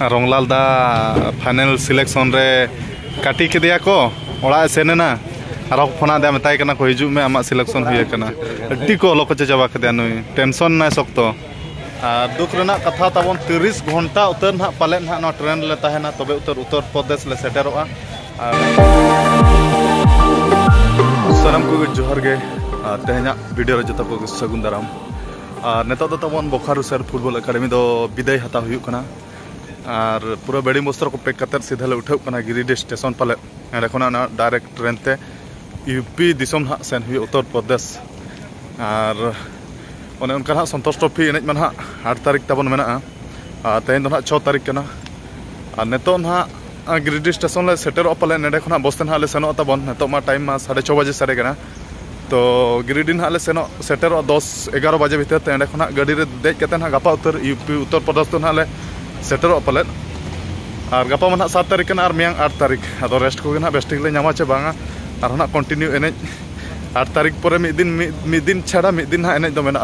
रंगलाल दा final selection रे काटी केदिया को ओड़ा सेनेना आरो फोना दे मताय कना को हिजु में आमा सिलेक्शन हुई कना अड्डी को लोक चाबा कदिया नुई टेंशन ना सकतो दुख रेना कथा ताबन 30 घंटा उतर ना पाले ना न ट्रेन ले ताहेना तबे उत्तर प्रदेश ले सेटेरोआ सलाम को जोहर गे तेहना वीडियो रे जता को सगुन दाराम नेता दो तबन बोखारो सर फुटबॉल एकेडमी दो विदाय हता हुई कना और पूरा बेड़ी मस्तर को पैक करते सीधा ले उठाव कना गिरिडीह स्टेशन पाले एंड एखोना डायरेक्ट ट्रेन ते यूपी दिसम हा सेन हुई उत्तर प्रदेश और ओने उनका हा संतोष ट्रॉफी एनेज मन हा 8 तारीख तबन मेना तेन दो हा 6 तारीख कना और नेतो ना गिरिडीह स्टेशन ले सेटेरो पाले नेडे खना बस ना ले सेनो तबन नेतो मा टाइम मा 6:30 बजे सारे कना तो गिरिडीह ना ले सेनो सेटेरो 10-11 बजे भीतर ते एंडे खना गाड़ी रे देज कते ना गापा यूपी उत्तर प्रदेश तो ना ले सेटेरो पाले और गापा मन 7 तारीख कना और मियांग 8 तारीख अदो रेस्ट को ना बेस्ट ले नामा चे बांगा और ना कंटिन्यू एनेज 8 तारीख पर मिद दिन छाड़ा मिद दिन ना एनेज दो मेना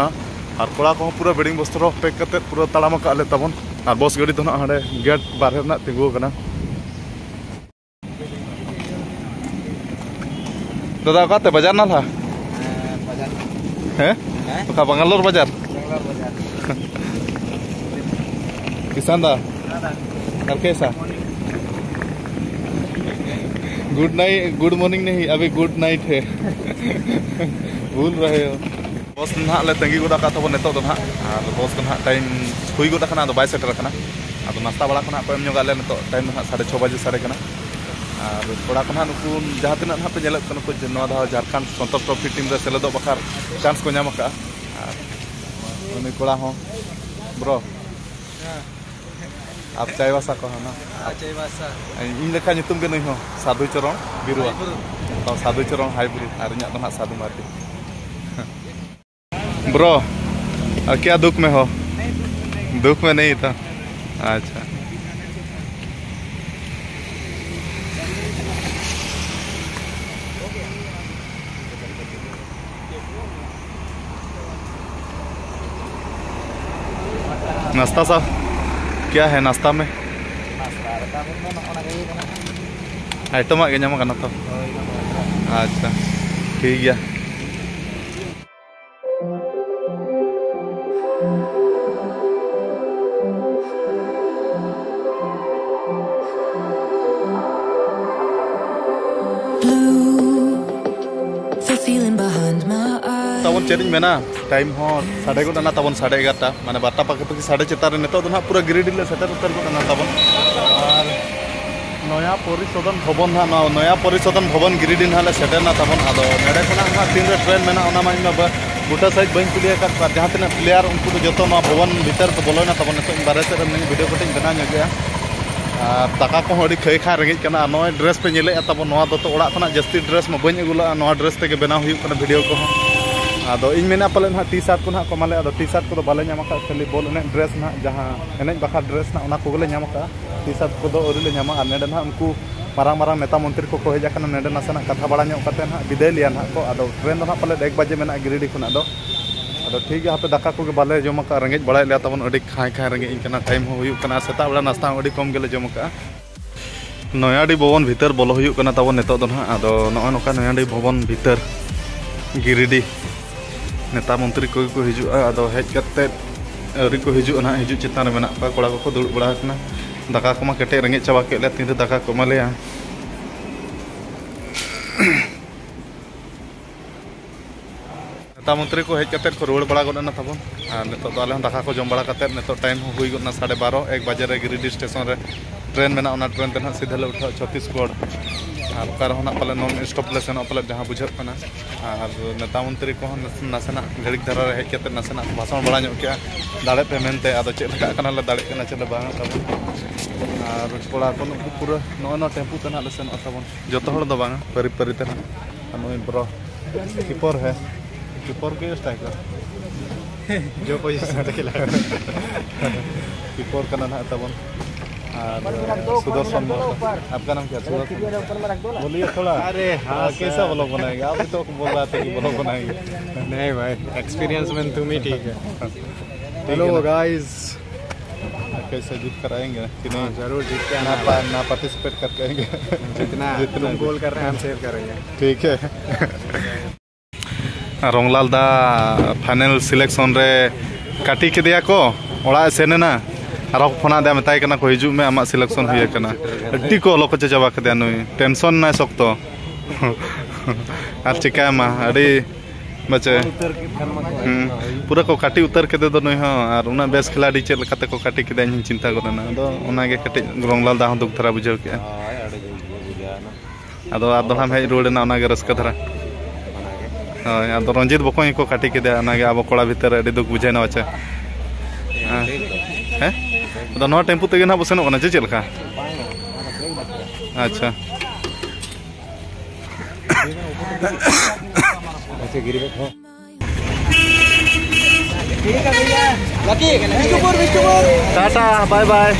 और कोड़ा को पूरा बेडिंग बस्तर पैक करते पूरा तड़ाम का ले तबन और बस गाड़ी तो ना हाडे गेट बाहर ना तिंगु कना दादा काते बाजार ना था हैं तो बंगालोर बाजार किसान दा और कैसा गुड मॉर्निंग नहीं अभी गुड नाइट है भूल रहे हो बस ना ले तंगी गोदा का तब नेतो ना और बस ना टाइम हुई गोदा खाना बाय सेटर खाना अब नाश्ता बड़ा खाना को एम जोगा ले नेतो टाइम ना 6:30 बजे सारे कना और कोड़ा को ना नुकु जहां तना ना पे जेलक कनो को नवा दा झारखंड संतोष ट्रॉफी टीम रे सेलेदो बखार चांस को नाम का उनी कोड़ा हो ब्रो आप चाय वासा को ना चाय वासा इन लेखा nyutum के नहीं हो साधु चरण बिरुआ तो साधु चरण हाईब्रिड और न्या तो ना साधु मार्टी ब्रो क्या दुख में हो दुख में नहीं था अच्छा नाश्ता साहब क्या है नाश्ता में आइटम आगे नाम करना तो अच्छा ठीक है तबन चेरिंग मेना टाइम हो 11:30 ना तबन 11:30 माने 12 पाके साढ़े चेतार नेतो तो ना पूरा गिरिडीह ले सेटर उतर को ना तबन और नया परिशोधन भवन ना नया परिशोधन भवन गिरिडीह ना ले सेटर ना तबन आदो नेडे खना ना 3 रे ट्रेन मेना ओना मा इमा गोटा साइज बइन कुलिया का जहां तना प्लेयर उनको तो जतो मा भवन भीतर को बोलोना तबन नेतो बारे से वीडियो कटिंग बना गया ताका को हडी खै खा रेंगे कना नय ड्रेस पे नेले तब नवा दो ओड़ा खना जस्ती ड्रेस में बइन अगुला नवा ड्रेस ते बना हुई कना वीडियो को आदो इन मेना पाले ना टी शर्ट को ना कमाले आदो टी शर्ट को बाले नाम का खाली बॉल ने ड्रेस ना जहां एने बखा ड्रेस ना ओना को गले नाम का टी शर्ट को दो ओरिले नाम आ नेडे ना उनको मारांग मारांग नेता मंत्री को हेजा कना नेडे नासना कथा बड़ा ᱧᱚᱜ कते ना विदाय लिया ना को आदो ट्रेन ना पाले 1 बजे मेना गिरिडीह खुना दो आदो ठीक है हापे दाका को बाले जम का रेंगे बड़ा लिया तबन अडी खाय खाय रेंगे इन कना टाइम हो हुई कना सेता बड़ा नाश्ता अडी कम गेले जम का नयाडी भवन भीतर बोलो हुई कना तबन नेतो दो ना आदो नो नोका नयाडी भवन भीतर गिरिडीह नेता मंत्री को हिजुआ आदो हेज करते अरी को हिजु ना हिजु चितान में ना कोड़ा को दुड़ बड़ा कना दाका को मा केटे रेंगे चाबा के ले तीन दाका को माले नेता मंत्री को हेज करते को रोड बड़ा गना तबन और नेतो तो आले दाका को जम बड़ा करते नेतो टाइम हुई गना 12:30 1 बजे रे गिरिडीह स्टेशन रे ट्रेन में ना ट्रेन ते ना सीधा ले उठा छत्तीसगढ़ और कार होना पाले नॉन स्टॉप ले सेनो पाले जहां बुझत कना और नेता मंत्री को नासेना घड़िक धरा हेज करते नासेना भाषण बड़ा ᱧᱚᱜ के दाड़े पे मेनते आदो चेक लगा कना ले दाड़े कना चले बांग तब और कोड़ा को पूरा नो टेम्पू तना ले सेनो तबन जतो हड़ दो बांग परि परि तना नो ब्रो कीपर है कीपर के स्ट्राइकर जो पोजीशन खेला कीपर कना ना तबन सुदर्शन आपका नाम क्या सुदर्शन बोलिए थोड़ा अरे हाँ कैसा ब्लॉग बनाएंगे आप तो बोल रहा था कि ब्लॉग बनाएंगे नहीं भाई एक्सपीरियंस में तुम ही ठीक है हेलो गाइस कैसे जीत कर आएंगे कि नहीं? जरूर जीत के ना पार्टिसिपेट करके आएंगे। जितना गोल कर रहे हैं हम सेव करेंगे। ठीक है। रंगलाल दा फाइनल सिलेक्शन रे काटी के दिया को ओड़ा सेना और फोना दे मताय कना को हिजू में आमा सिलेक्शन हुई कना अड्डी को लोक चाबा के नुई टेंशन ना सकतो और चिका मा अड़ी बचे पूरा को काटी उतर के दे दो नुई हां और उना बेस खिलाड़ी चेल कते को काटी के दाइन चिंता करना दो उना के कटे रंगलाल दा दुख धरा बुझाव के आदो आदो हम हे रोडना उना के रस्का धरा हां आदो रंजित बको को काटी के दे उना के अब कोड़ा भीतर अड़ी दुख बुझाइना बचे हैं तो नवा टेम्पू तेगे ना बसेनो कना चे चलका अच्छा ऐसे गिरी हो ठीक है भैया Lucky Vishnupur tata bye bye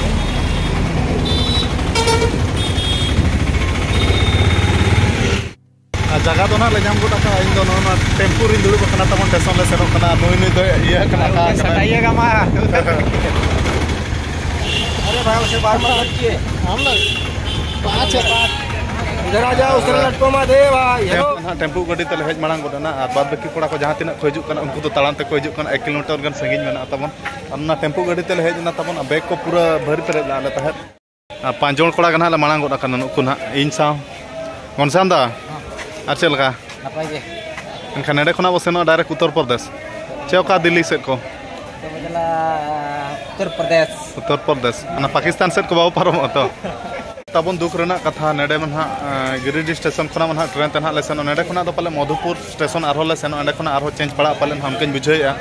जगह तो ना ले जाम को टाका इन दोनों ना टेम्पू रि दुड़ु बकना तमन स्टेशन ले सेनो कना नोई नोई दो ये कना का सटाइएगा मा अरे भाई उसे बार मत रखिए हम लोग 5 है 5 इधर आ जाओ उस लटको मा दे भाई हेलो टेम्पू गाड़ी तले हेज मांग गोडना और बाद बाकी कोड़ा को जहां तिना को हिजुक कना उनको तो तालाम ते को हिजुक कना 1 किलोमीटर गन संगीन मेना तमन अन्ना टेम्पू गाड़ी तले हेज ना तमन बैग को पूरा भरी पेरे लाले तहे पांचोल कोड़ा गना ले मांग गोडा कना नुकु ना इन सा गनसान दा और चलका नपाय गे इनका नेडे खना बसेनो डायरेक्ट उत्तर प्रदेश चौका दिल्ली सेट को तो बदला उत्तर प्रदेश ना पाकिस्तान सेट को बाबू पारम तो तबन दुख रेना कथा नेडे मन हा गिरिडीह स्टेशन खना मन हा ट्रेन तन हा लेसन नेडे खना दो पाले मधुपुर स्टेशन आरो लेसन नेडे खना आरो चेंज पड़ा पाले हमकेन बुझाइया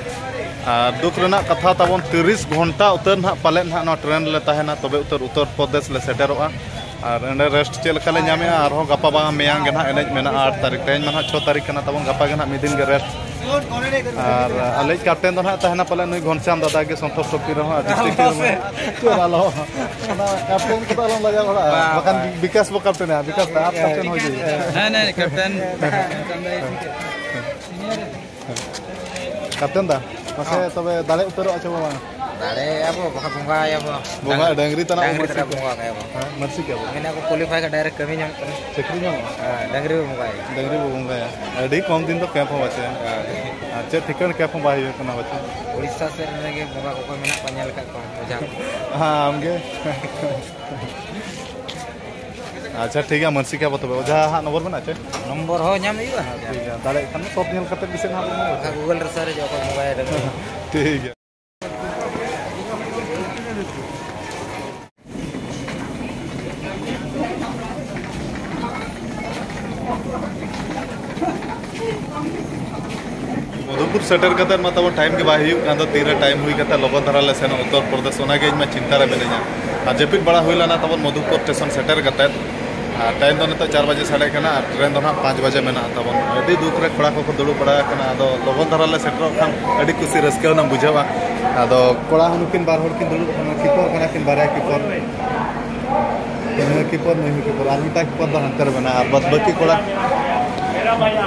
दुख रेना कथा तबन 30 घंटा उतर ना पाले ना नो ट्रेन ले ताहेना तबे उत्तर प्रदेश ले सेटेरोआ और एंड रेस्ट चलका ले नामे और गपा बा मेयांग गे ना एनेज मेना 8 तारीख तेज मन 6 तारीख कना तबन गपा गे ना मिदिन गे रेस्ट और अलेज कैप्टन दो ना ताहेना पले नुई घनश्याम दादा के संतोष टोपी रहो डिस्ट्रिक्ट में चोरालो कैप्टन को तालम लगा बड़ा बकन विकास बो कैप्टन है विकास आप कैप्टन हो जी नहीं कैप्टन कैप्टन दा मासे तबे दाले उतरो अच्छा बाबा दाड़े अब बका बुंगा या बुंगा डंगरी तना मर्सी बुंगा का मर्सी क्या मैंने को क्वालीफाई का डायरेक्ट कमी नाम कर चक्री नाम डंगरी बुंगा या अड़ी कम दिन तो कैंप हो बचे अच्छा ठिकान कैंप हो बाई कना बचे उड़ीसा से लगे बुंगा को मेना पंजल का को बुझा हां हमगे अच्छा ठीक है मर्सी क्या बताबे ओजा हा नंबर बना छे नंबर हो नाम इबा ठीक है दाले कन सब नेल कते बिसे ना गूगल रे सर्च को मोबाइल ठीक है मधुपुर सेटर कते मतलब टाइम के बाय हुई कांदो तीरे टाइम हुई कते लगन धरा ले सेन उत्तर प्रदेश ओनागे मैं चिंता रे बेनेजा आ जेपिट बड़ा हुई लाना तब मधुपुर स्टेशन सेटर कते टाइम दो नित 4 बजे साढ़े कना ट्रेन दो ना 5 बजे मेना तब अभी दुख रे खड़ा को दुड़ु बड़ा कना आदो लगन धरा ले सेटर खान अभी खुशी रस्के ना बुझावा आदो कोड़ा हनुकिन बार होड़ किन दुड़ु कीपर कना किन बारे कीपर नहीं कीपर आर मिटा कीपर दो हंतर बना और बस बाकी कोड़ा मेरा भैया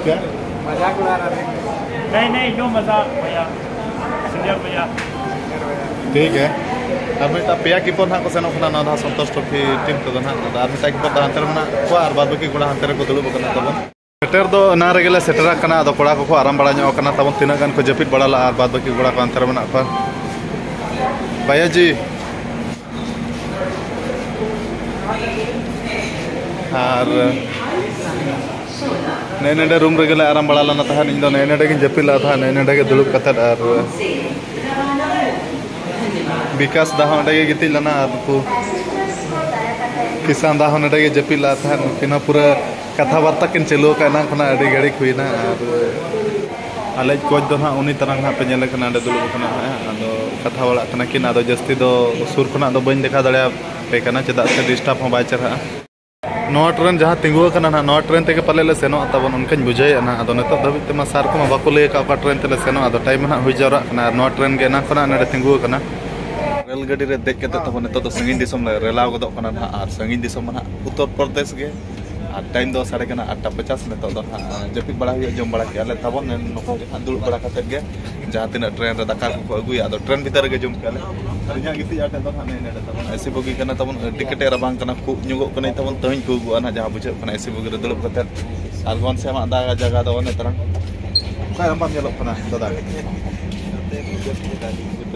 क्या मजाक उड़ा रहा नहीं जो मजाक भैया सीनियर भैया ठीक है अब मिटा पेया कीपर ना को सेनो खना ना संतोष ट्रॉफी टीम तो ना और मिटा कीपर दा हंतर बना को और बाद बाकी कोड़ा हंतर को दुलु बकना तबन सेटर दो ना रेगेले सेटर कना दो कोड़ा को आराम बड़ा नो कना तबन तिना गान को जपित बड़ा ला और बाद बाकी कोड़ा को हंतर बना को भैया जी और नए नए रूम रेगेले आराम बड़ा लाना था इन दो नए नए के जपिला था नए नए के दुलुप कथा और विकास दा होंडे के गिति लाना को किसान दा होंडे के जपिला था किना पूरा कथा वार्ता किन चलो का ना खना अडी गाड़ी खुइना और आलेज कोच दो ना उनी तरह ना पे नेले कना दुलुप कना आदो कथा वाला कना किन आदो जस्ती दो सुर खना दो बइन देखा दड़या पे कना चदा से डिस्टर्ब हो बाय चरा नवा ट्रेन जहाँ तिंगु कना ना नवा ट्रेन तेके पले ले सेनो तबन उनकन बुझाई ना आदो नतो धबित तेमा सार को बाको ले का ट्रेन तेले सेनो आदो टाइम ना हुई जरा ना नवा ट्रेन के ना खना नडे तिंगु कना रेल गाड़ी रे देख के तबन नतो तो संगीन दिसम ले रेलाव गदो कना ना आर संगीन दिसम ना उत्तर प्रदेश गे टाइम दो 8:50 नितो दो जपिक बड़ा हुई जम बड़ा के तबन नको दुड़ बड़ा कते गे जहाँ तीन ट्रेन रे दाका को अगुई आदो ट्रेन भीतर गे जम के अरिया गिती आटे दो ने ने तबन ऐसे बोगी कना तबन टिकट रे बांग कना खूब नुगो कने तबन तहिं को गु ना जहाँ बुझे कना ऐसे बोगी रे दुलप कते आरगोन से मा दा जगह दो ने तरंग काय हम पाम कना दादा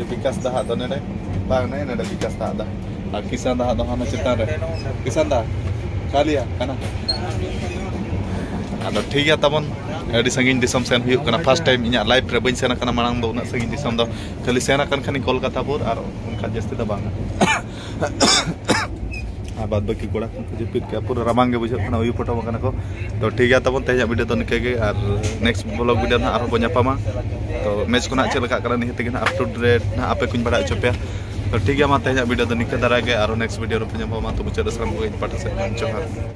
विकास दा दो ने बांग ने ने विकास दा किसान दा दो हना चिता रे किसान दा कालिया कना आदो ठीक है तबन अड़ी संगिन दिसम सेन हुई कना फर्स्ट टाइम इना लाइफ रे बइन सेना कना मांग दो ना संगिन दिसम दो खाली सेना कन खनी कोलकाता पुर और उनका जस्ती दा बांगा बाद बाकी कोड़ा जिपिट के पूरा रामांग बुझे कना हुई फोटो कना को तो ठीक है तबन तेज वीडियो तो निके गे और नेक्स्ट ब्लॉग वीडियो ना आरो बन्यापामा तो मैच को ना चलका करा निहते गे ना अप टू डेट ना आपे कुछ बड़ा चोपया तो ठीक है मा तेज वीडियो तो निके दरा गे और नेक्स्ट वीडियो रो बन्यापामा तो बुझे दसराम को पाटा से जोहार।